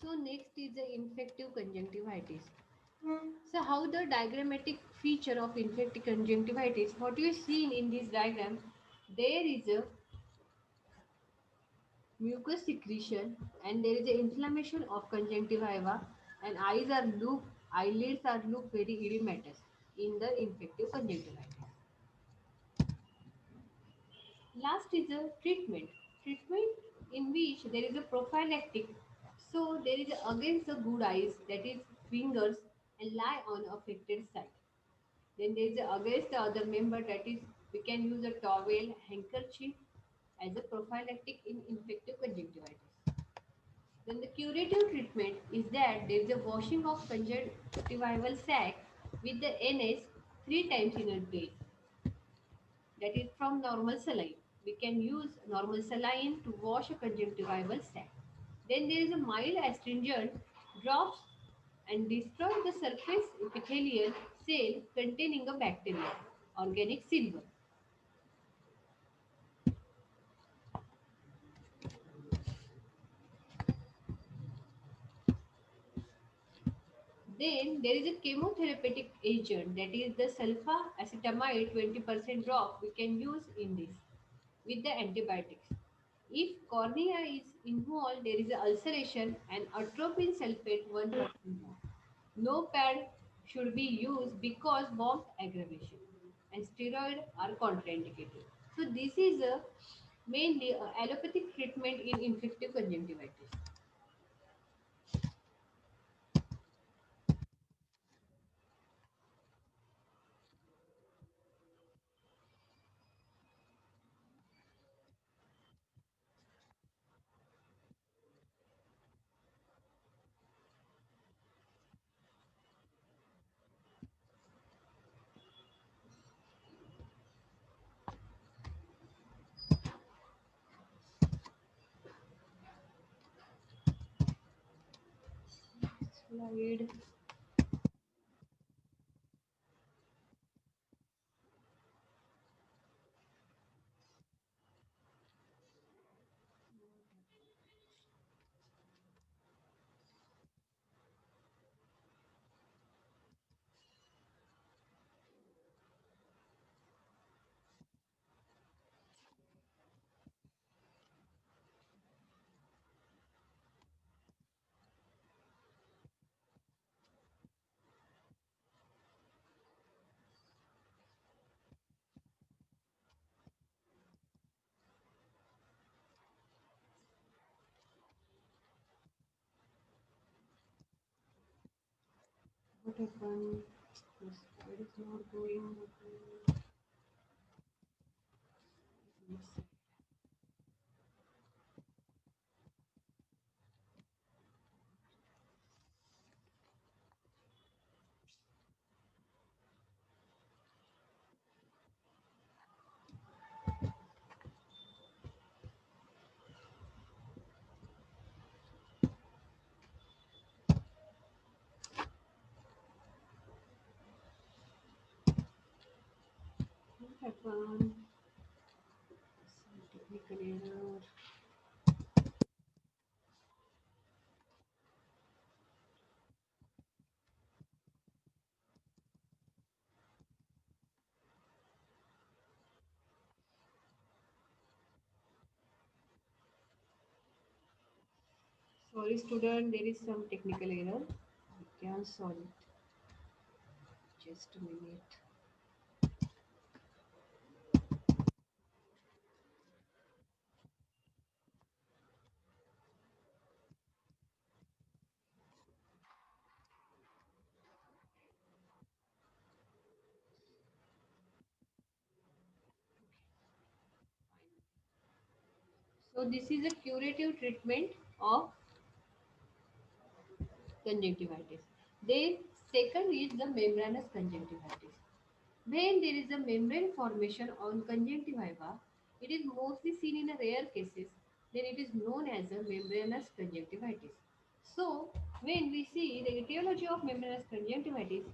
So next is the infective conjunctivitis. So how the diagrammatic feature of infective conjunctivitis, what you see in this diagram, there is a mucus secretion and there is a inflammation of conjunctiva and eyelids are look very edematous in the infective conjunctivitis. Last is a treatment. Treatment in which there is a prophylactic. So there is against the good eyes, that is fingers, and lie on affected side. Then there is against the other member, that is we can use a towel, handkerchief as a prophylactic in infective conjunctivitis. Then the curative treatment is that there is a washing of conjunctival sac with the NS 3 times in a day, that is from normal saline. We can use normal saline to wash a conjunctival sac. Then there is a mild astringent drops and destroy the surface epithelial cell containing a bacteria, organic silver. Then there is a chemotherapeutic agent, that is the sulfacetamide 20% drop we can use in this with the antibiotics. If cornea is involved, there is a ulceration and atropine sulfate 1% drop. No pad should be used because warmth aggravation and steroids are contraindicated. So this is a mainly a allopathic treatment in infective conjunctivitis. Slide. What happened? The slide is not going. What happened? Some technical error. Sorry, student, there is some technical error. I can solve it. Just a minute. So this is a curative treatment of conjunctivitis. The second is the membranous conjunctivitis. When there is a membrane formation on conjunctiva, it is mostly seen in a rare cases, then it is known as a membranous conjunctivitis. So, when we see the etiology of membranous conjunctivitis,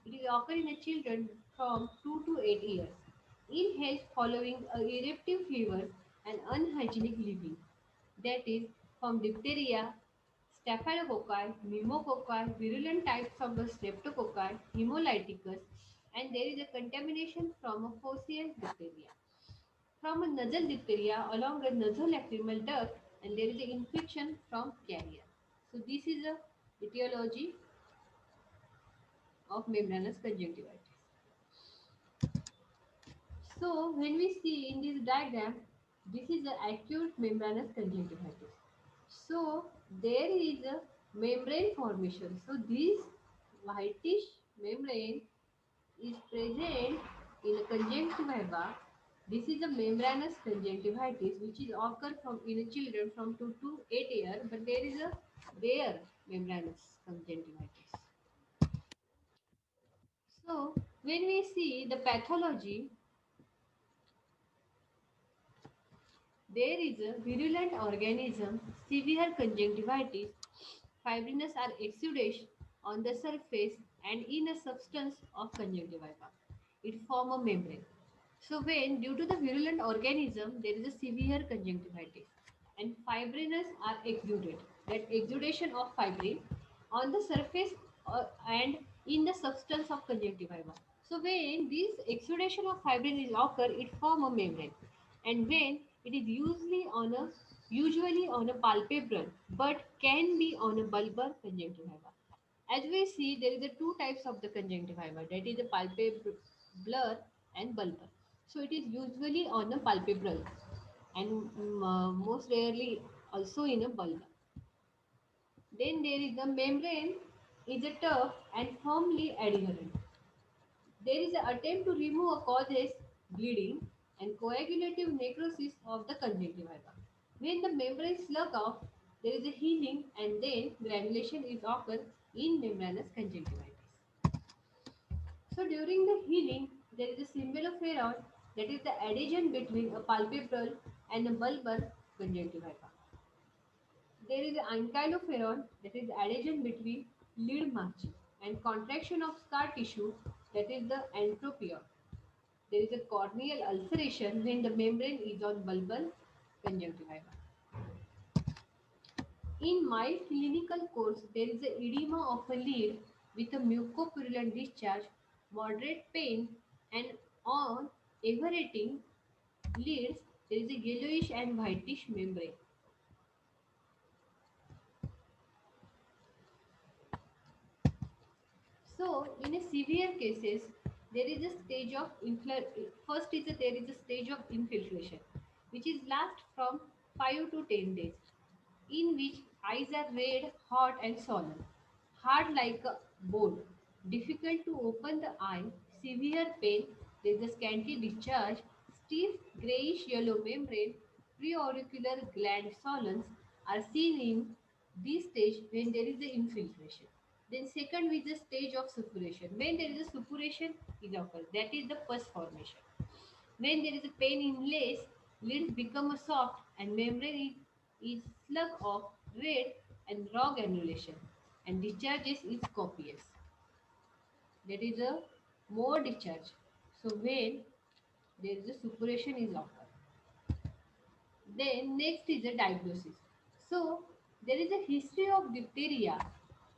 it is occur in the children from 2 to 8 years. In health following a eruptive fever and unhygienic living, that is from diphtheria, Staphylococci, pneumococci, virulent types of the streptococci, hemolyticus, and there is a contamination from a Faucial diphtheria. From a nasal diphtheria along a nasolacrimal duct, and there is an infection from carrier. So this is a etiology of membranous conjunctivitis. So when we see in this diagram, this is the acute membranous conjunctivitis. So there is a membrane formation. So this whitish membrane is present in a conjunctiva. This is a membranous conjunctivitis which is occur from in children from 2 to 8 years, but there is a rare membranous conjunctivitis. So when we see the pathology, there is a virulent organism, severe conjunctivitis, fibrinous or exudation on the surface and in a substance of conjunctiva. It form a membrane. So when due to the virulent organism there is a severe conjunctivitis and fibrinous are exuded. That exudation of fibrin on the surface and in the substance of conjunctiva. So when this exudation of fibrin is occur, it form a membrane, and when it is usually on a palpebral but can be on a bulbar conjunctiva. As we see, there is a two types of the conjunctiva, that is a palpebral and bulbar. So it is usually on a palpebral and most rarely also in a bulbar. Then there is the membrane is a tough and firmly adherent. There is an attempt to remove a causes bleeding and coagulative necrosis of the conjunctiva. When the membrane slug off, there is a healing and then granulation is occur in membranous conjunctivitis. So during the healing, there is a symbelopharon, that is the adhesion between a palpebral and a bulbar conjunctiva. There is an ankylopharon, that is the adhesion between lid margin, and contraction of scar tissue, that is the antropion. There is a corneal ulceration when the membrane is on bulbar conjunctiva. In mild clinical course, there is a edema of a lid with a mucopurulent discharge, moderate pain, and on everting lids, there is a yellowish and whitish membrane. So, in a severe cases, there is a stage of first is there is a stage of infiltration, which is last from 5 to 10 days, in which eyes are red, hot, and swollen, hard like a bowl, difficult to open the eye, severe pain, there is a scanty discharge, stiff grayish yellow membrane, preauricular gland swellens are seen in this stage when there is a infiltration. Then second is the stage of suppuration. When there is a suppuration is occurs, that is the pus formation. When there is a pain in lace, lids become a soft and membrane is slug of red and raw granulation and discharges is copious. That is a more discharge. So when there is a suppuration is occur. Then next is a diagnosis. So there is a history of diphtheria,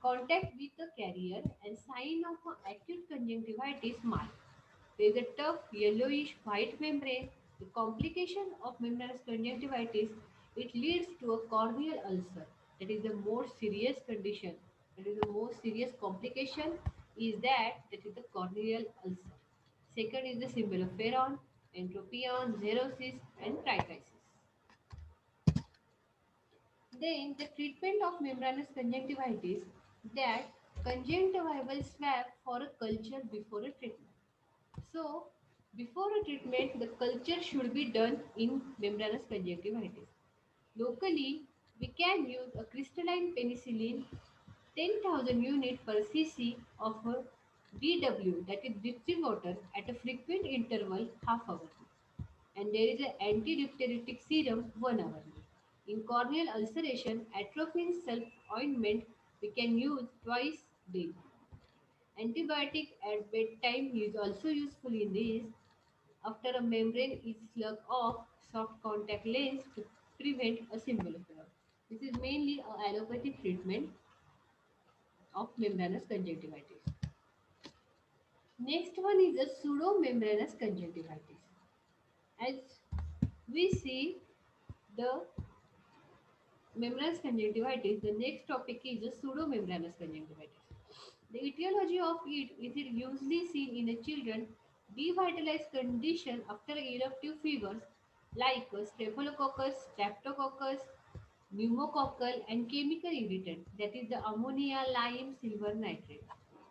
contact with the carrier and sign of acute conjunctivitis mark. There is a tough yellowish white membrane. The complication of membranous conjunctivitis, it leads to a corneal ulcer. That is the more serious condition. That is the most serious complication is that is the corneal ulcer. Second is the symbelopharon, entropion, xerosis, and trichitis. Then the treatment of membranous conjunctivitis, that conjunctival swab for a culture before a treatment. So before a treatment, the culture should be done in membranous conjunctivitis. Locally, we can use a crystalline penicillin 10,000 units per cc of a DW, that is distributor, at a frequent interval half hourly, and there is an antidiphtheritic serum 1 hourly. In corneal ulceration, atropine self ointment we can use twice daily. Antibiotic at bedtime is also useful in this. After a membrane is slug off, soft contact lens to prevent a symbol. This is mainly a allopathic treatment of membranous conjunctivitis. Next one is a pseudomembranous conjunctivitis. As we see the membranous conjunctivitis, the next topic is the pseudomembranous conjunctivitis. The etiology of it is usually seen in a children devitalized condition after eruptive fevers like Staphylococcus, Streptococcus, pneumococcal and chemical irritant, that is the ammonia, lime, silver nitrate.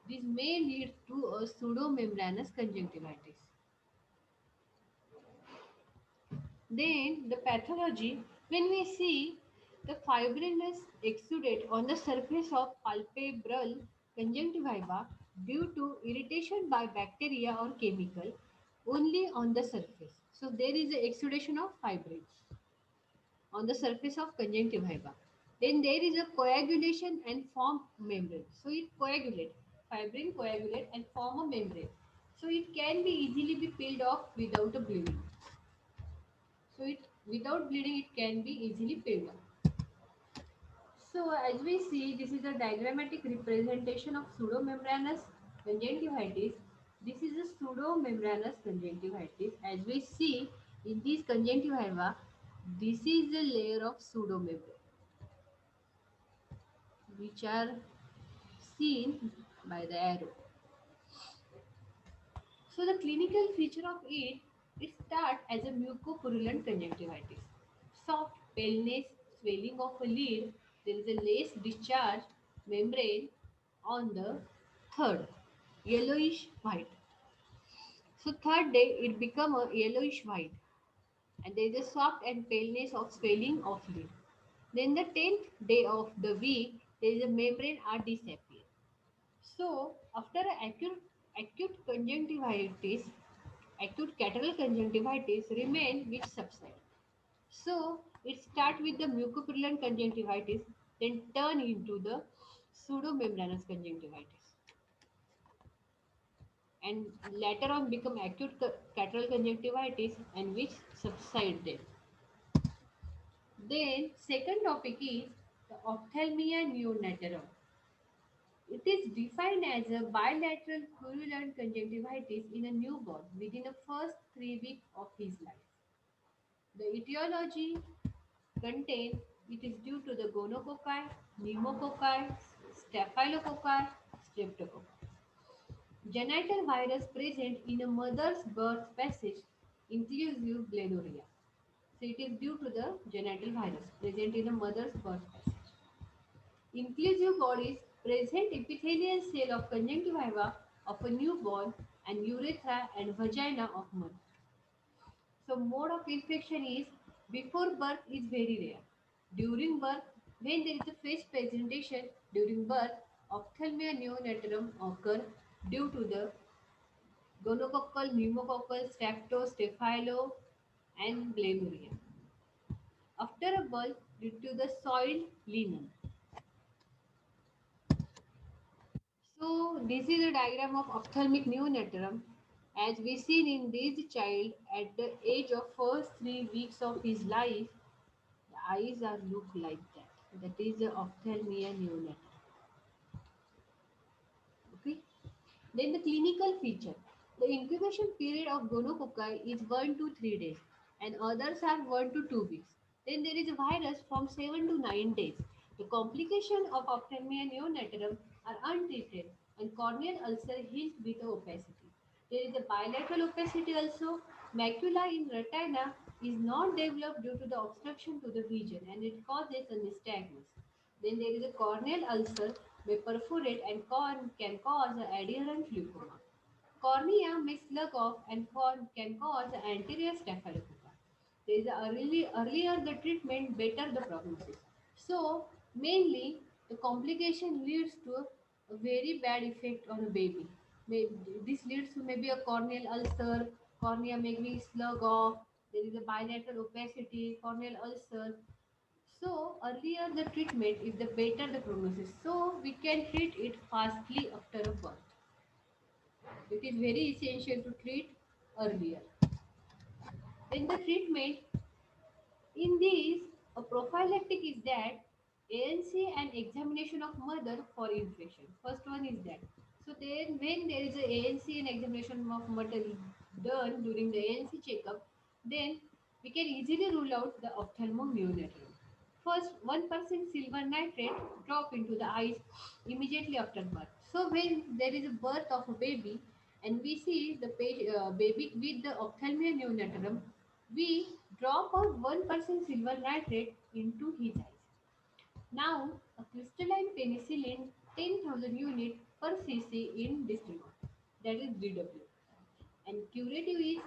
This may lead to a pseudomembranous conjunctivitis. Then the pathology, when we see the fibrinous exudate on the surface of palpebral conjunctiva due to irritation by bacteria or chemical only on the surface. So there is a exudation of fibrin on the surface of conjunctiva. Then there is a coagulation and form membrane. So it coagulate, fibrin coagulate and form a membrane. So it can be easily be peeled off without a bleeding. So it without bleeding it can be easily peeled off. So as we see, this is a diagrammatic representation of pseudomembranous conjunctivitis. This is a pseudomembranous conjunctivitis. As we see in this conjunctiva, this is a layer of pseudomembrane which are seen by the arrow. So the clinical feature of it starts as a mucopurulent conjunctivitis. Soft paleness, swelling of a lid, there is a lace discharge membrane on the third, yellowish white. So third day it become a yellowish white and there is a soft and paleness of swelling of lid. Then the 10th day of the week there is a membrane are disappear. So after acute conjunctivitis, acute catarrhal conjunctivitis remain which subside. So it start with the mucopurulent conjunctivitis, then turn into the pseudomembranous conjunctivitis, and later on become acute catarrhal conjunctivitis and which subside then. Then second topic is the ophthalmia neonatorum. It is defined as a bilateral purulent conjunctivitis in a newborn within the first 3 weeks of his life. The etiology contain it is due to the gonococci, pneumococci, staphylococci, streptococci. Genital virus present in a mother's birth passage inclusive gonorrhea. So it is due to the genital virus present in a mother's birth passage. Inclusive bodies present epithelial cell of conjunctiva of a newborn and urethra and vagina of mother. So mode of infection is before birth is very rare. During birth, when there is a face presentation during birth, ophthalmia neonatorum occur due to the gonococcal, pneumococcal, staphylo, and gonorrhea. After a birth, due to the soiled linen. So this is a diagram of ophthalmic neonatal. As we seen in this child at the age of first 3 weeks of his life, the eyes are look like that. That is the ophthalmia neonatal. Okay. Then the clinical feature. The incubation period of gonococci is 1 to 3 days and others are 1 to 2 weeks. Then there is a virus from 7 to 9 days. The complication of ophthalmia neonatorum are untreated and corneal ulcer heals with opacity. There is a bilateral opacity also. Macula in retina is not developed due to the obstruction to the vision and it causes a nystagmus. Then there is a corneal ulcer may perforate and can cause adherent leucoma. Cornea may slug off and can cause anterior staphylococcus. There is earlier the treatment, better the prognosis. So mainly the complication leads to a very bad effect on a baby. This leads to maybe a corneal ulcer, cornea may be slug off, there is a bilateral opacity, corneal ulcer. So earlier the treatment is the better the prognosis. So we can treat it fastly after a birth. It is very essential to treat earlier. Then the treatment in this a prophylactic is that ANC and examination of mother for infection. First one is that. So then when there is a ANC and examination of mother done during the ANC checkup, then we can easily rule out the ophthalmoneonatal. First, 1% silver nitrate drop into the eyes immediately after birth. So when there is a birth of a baby and we see the baby with the ophthalmia neonatalum, we drop out 1% silver nitrate into his eyes. Now, a crystalline penicillin 10,000 unit per cc in distributed, that is DW. And curative is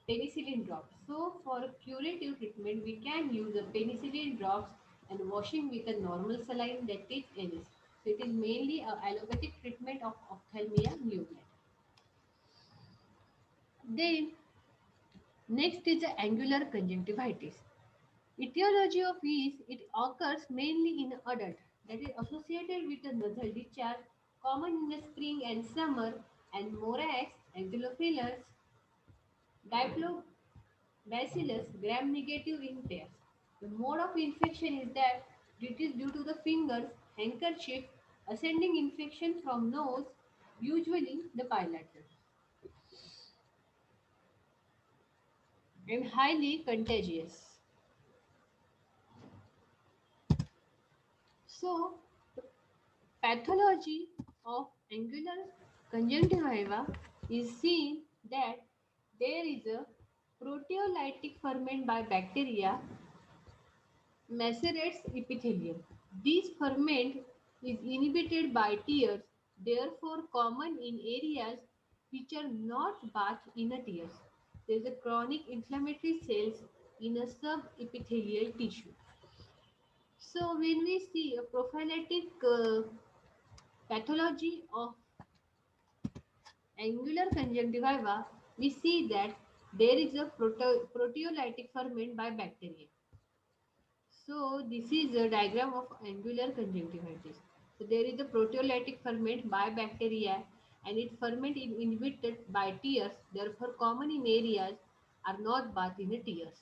penicillin drops. So, for curative treatment, we can use a penicillin drops and washing with a normal saline, that is NS. So, it is mainly a allopathic treatment of ophthalmia neonate. Then, next is the angular conjunctivitis. Etiology of which it occurs mainly in adult, that is associated with the nasal discharge, common in the spring and summer, and morax, axillophilus, diplobacillus, gram negative in pairs. The mode of infection is that it is due to the fingers, handkerchief, ascending infection from nose, usually the bilateral, and highly contagious. So, pathology of angular conjunctiva is seen that there is a proteolytic ferment by bacteria macerates epithelium. This ferment is inhibited by tears, therefore common in areas which are not bathed in a tears. There is a chronic inflammatory cells in a subepithelial tissue. So when we see a prophylactic pathology of angular conjunctiva, we see that there is a proteolytic ferment by bacteria. So this is a diagram of angular conjunctivitis. So there is a proteolytic ferment by bacteria and its ferment is inhibited by tears, therefore common in areas are not bathed in tears.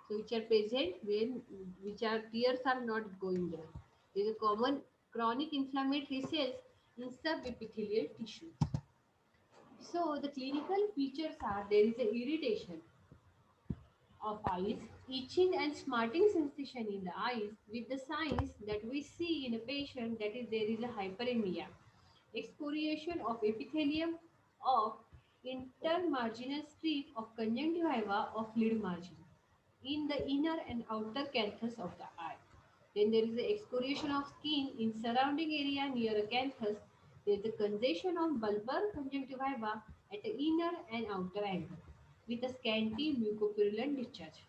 So which are present when which are tears are not going there. There is a common chronic inflammatory cells in subepithelial tissue. So the clinical features are there is a irritation of eyes, itching and smarting sensation in the eyes with the signs that we see in a patient, that is there is a hyperemia, excoriation of epithelium of intermarginal strip of conjunctiva of lid margin in the inner and outer canthus of the eye. Then there is the excoriation of skin in surrounding area near a canthus. There is the congestion of bulbar conjunctiva at the inner and outer angle with a scanty mucopurulent discharge.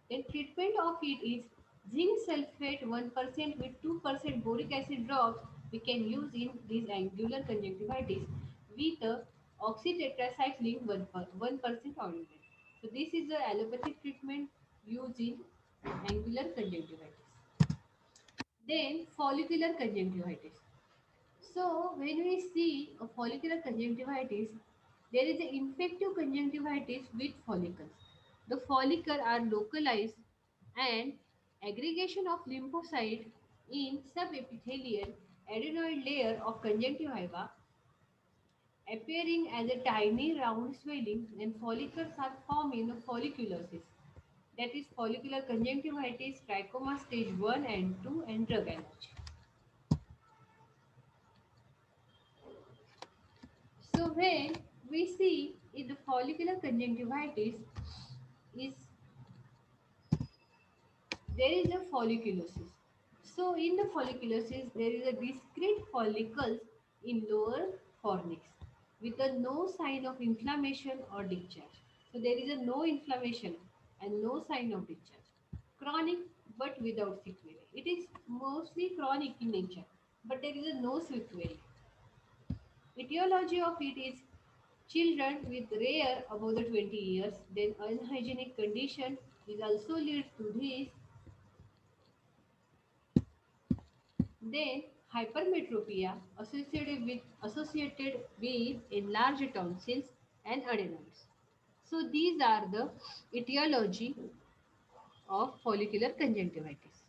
Then treatment of it is zinc sulfate 1% with 2% boric acid drops we can use in this angular conjunctivitis with a oxytetracycline 1% ointment. So this is the allopathic treatment used in angular conjunctivitis. Then follicular conjunctivitis. So when we see a follicular conjunctivitis, there is an infective conjunctivitis with follicles. The follicles are localized and aggregation of lymphocyte in subepithelial adenoid layer of conjunctiva appearing as a tiny round swelling, and follicles are formed in the folliculosis. That is follicular conjunctivitis, trichoma stage 1 and 2 and drug allergy. So when we see in the follicular conjunctivitis is there is a folliculosis. So in the folliculosis there is a discrete follicles in lower fornix with a no sign of inflammation or discharge. So there is a no inflammation and no sign of discharge. Chronic but without sequelae. It is mostly chronic in nature, but there is a no sequelae. Etiology of it is children with rare above the 20 years, then unhygienic condition is also leads to this, then hypermetropia associated with enlarged tonsils and adenoids. So these are the etiology of follicular conjunctivitis.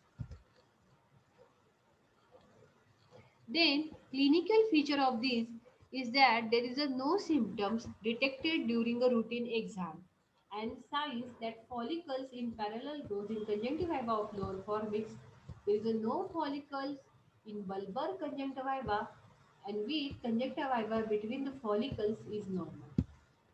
Then clinical feature of this is that there is a no symptoms detected during a routine exam and signs that follicles in parallel grows in conjunctiva of lower fornix. There is a no follicles in bulbar conjunctiva and with conjunctiva between the follicles is normal.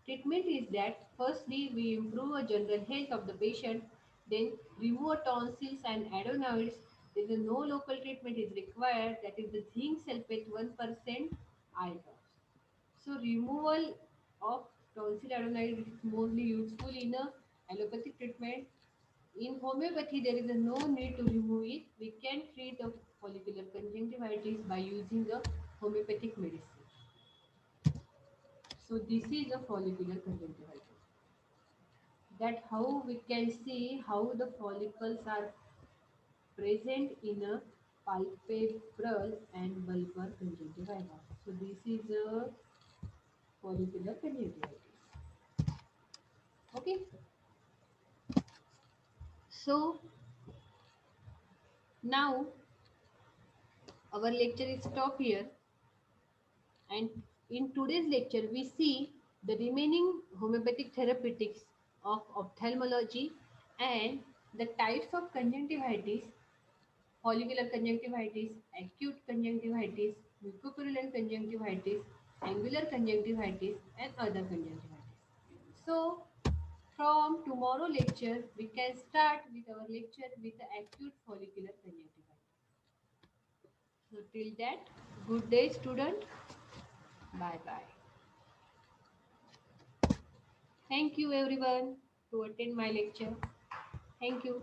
Treatment is that firstly we improve a general health of the patient, then remove tonsils and adenoids. There is no local treatment is required, that is the zinc sulfate 1% eye drops. So removal of tonsil adenoid is mostly useful in a allopathic treatment. In homeopathy, there is a no need to remove it. We can treat the follicular conjunctivitis by using a homeopathic medicine. So this is a follicular conjunctivitis. That how we can see how the follicles are present in a palpebral and bulbar conjunctiva. So this is a follicular conjunctivitis. Okay. So now our lecture is stop here, and in today's lecture we see the remaining homeopathic therapeutics of ophthalmology and the types of conjunctivitis: follicular conjunctivitis, acute conjunctivitis, mucopurulent conjunctivitis, angular conjunctivitis, and other conjunctivitis. So, from tomorrow lecture, we can start with our lecture with the acute follicular conjunctivitis. So, till that, good day, student. Bye bye. Thank you, everyone, to attend my lecture. Thank you.